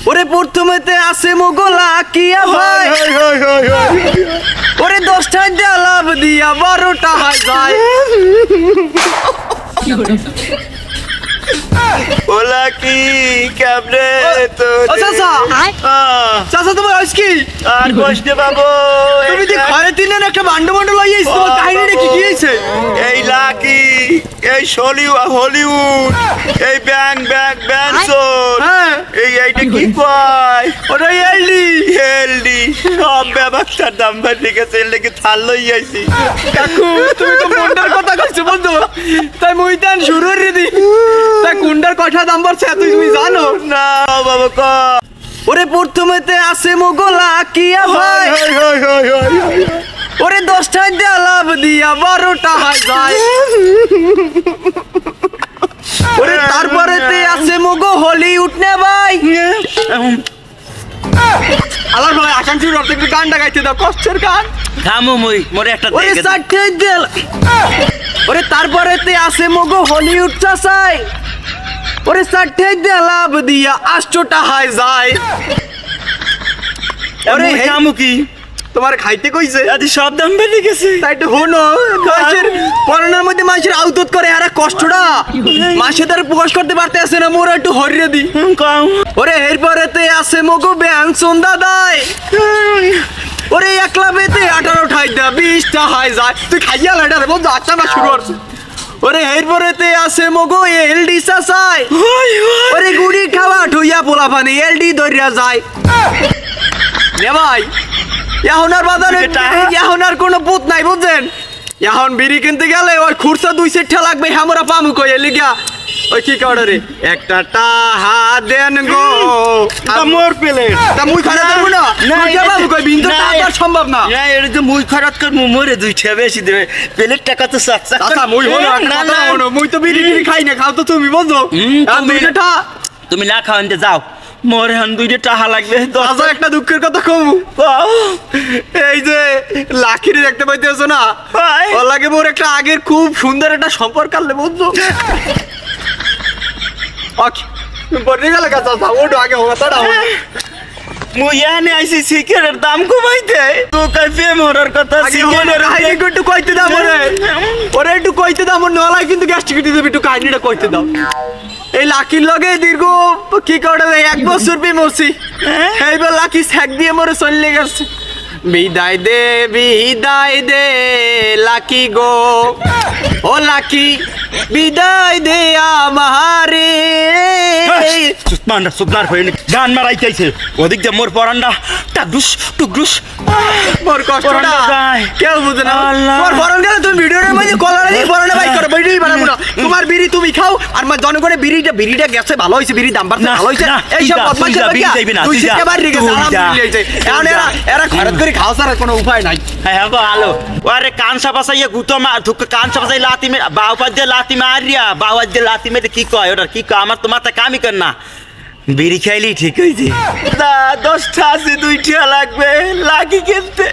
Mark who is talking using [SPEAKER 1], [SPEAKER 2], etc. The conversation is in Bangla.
[SPEAKER 1] ওরে প্রথমেতে আসে মোগলা কিয়া ভাই ওরে 10টা লাভ দিয়া 12টা হয় যায়
[SPEAKER 2] ওলা কি কেমনে তো
[SPEAKER 1] চাচা চাচা তোমার আজ কি
[SPEAKER 2] আর কষ্ট পাবো
[SPEAKER 1] তুমি যে ঘরে তিনের একটা বান্ড বান্ড লইয়াইছ তোমার কাহিনীটা কি কি হইছে
[SPEAKER 2] এই লাকি এই হলিউড এই ব্যাং ব্যানসন
[SPEAKER 1] হ্যাঁ
[SPEAKER 2] এইটা কি কয়
[SPEAKER 1] ওরে
[SPEAKER 2] হেলদি সব ব্যবসার দাম বাড়ে গেছে এর লেগে থাল লইয়াইছি
[SPEAKER 1] কাকু তুমি তো মুন্ডার কথা কইছো বন্ধু তাই মুইতান শুরু রে দি তাই কুন্ডার কথা দাম বাড়ছে তুমি জানো
[SPEAKER 2] না বাবা ক
[SPEAKER 1] ওরে প্রথমেতে আসে মোগলা কিয়া ভাই ওরে 10টা লাভ দিয়া 12টা হয় যায় ওরে তারপরেতে আসে মোগো হলিউড নে ভাই আলার ভাই আকাঙ্ক্ষী রতে একটু গানটা গাইতে দাও কষ্টের গান
[SPEAKER 2] থামো মোরে একটা
[SPEAKER 1] ওরে সাথে দিল ওরে তারপরেতে আসে মোগো হলিউড চাচাই ওরে 60 লাভ দিয়া 8টা হয় যায়
[SPEAKER 2] ওরে কামু কি
[SPEAKER 1] তোমার খাইতে কইছে
[SPEAKER 2] আদি সব দাম বেড়ে গেছে
[SPEAKER 1] তাই তো হনো মানুষের পড়ানোর মধ্যে মানুষের আউতত করে আর কষ্টটা মাসে তার প্রকাশ করতে পারতে আসে না মোরা একটু হরিয়ে দি ওরে এরপরেতে আসে মগো ব্যান সন্ধ্যা দায় ওরে একলা বেতে 18 ঠাই দা 20টা হয় যায় তুই খাইয়া লাইটা রে বন্ধু আচ্ছা না শুরু করছে ওরে এরপরেতে আসে মগো এলডি সাসাই ওরে গুড়ি খাওয়া ঠুইয়া পোলা পানি এলডি ধরিয়া যায় রে ভাই এখন আর বাজারে এখন আর কোনো পুত নাই বুঝছেন এখন বিড়ি কিনতে গেলে ওই খুরসা 2 সেটটা লাগবে আমরা পামু কই এলি গিয়া ওই কি কাউডা রে একটা টাহা দেন গো
[SPEAKER 2] মোর প্লেট
[SPEAKER 1] তা মুই খারাপ দেব না মুই কে পামু কই বিন্দু টাকা সম্ভব না
[SPEAKER 2] না এটা তো মুই খারাপ কর মোরে 2টা বেশি দেবে প্লেট টাকা তো সাচ্চা
[SPEAKER 1] আচ্ছা মুই হলো না না মুই তো বিড়ি খাই না খাও তো তুমি বুঝো দুইটা
[SPEAKER 2] তুমি না খাওয়াতে যাও মোর হান 2টা টাকা লাগবে
[SPEAKER 1] আজ একটা দুঃখের কথা কমু এই যে লাখিরে দেখতে পাইতেছো না ও লাগে মোর একটা আগের খুব সুন্দর একটা সম্পর্ক আলে বুঝছো ওকে বড় গেল কাজ আছে ওটো আগে হওয়াটা
[SPEAKER 2] মুই এনে আইছি সিগারেটের দাম কমাইতে তো কাই প্রেম হওয়ার কথা
[SPEAKER 1] সিগারেটের কাহিনী একটু কইতে দাও ওরে ওরে একটু কইতে দাও মন নলাই কিন্তু গ্যাস্ট্রিক দিতে একটু কাহিনীটা কইতে দাও এই লাকির লগে দীর্ঘ কি করে 1 বছর বিমসি এইবার লাকি স্যাক দিয়ে মরে চলে গেছে বিদায় দে লাকি গো ও লাকি বিদায় দে আমারে
[SPEAKER 2] সুতমার হয়ে গান মারাইতেছে ওদিক দিয়ে মোর পরান্ডা টুকডুস
[SPEAKER 1] মোর কষ্টটা কেউ বুঝে না মোর পরান গেলে তুমি ভিডিওর মধ্যে কলারে দিয়ে পরানে বাইক করে ভিডিও বানাবো না তোমার বিড়ি তুমি খাও আর মা জনগণের বিড়িটা গেছে ভালো হইছে বিড়ি দাম বাড়ছে ভালো হইছে এই সব বদমাইশ বিড়ি যাইবে না তুই সিটে বাইরে গেছে আলহামদুলিল্লাহ এখন এরা খরচ করে খাও ছাড়া কোনো উপায় নাই
[SPEAKER 2] হ্যাঁ গো আলো ওরে কান সাপাসাইয়া গুতো মা ধুক কান সাপাসাই লাতি মে বাউপা দিয়ে লাতি মারিয়া বাউয়া দিয়ে লাতি মে কি কয় ওটা কি কয় আমার তো মাথা কামই কর না বিড়ি খাইলি ঠিক হইছে না 10টা আছে 2টা লাগবে লাগি কিনতে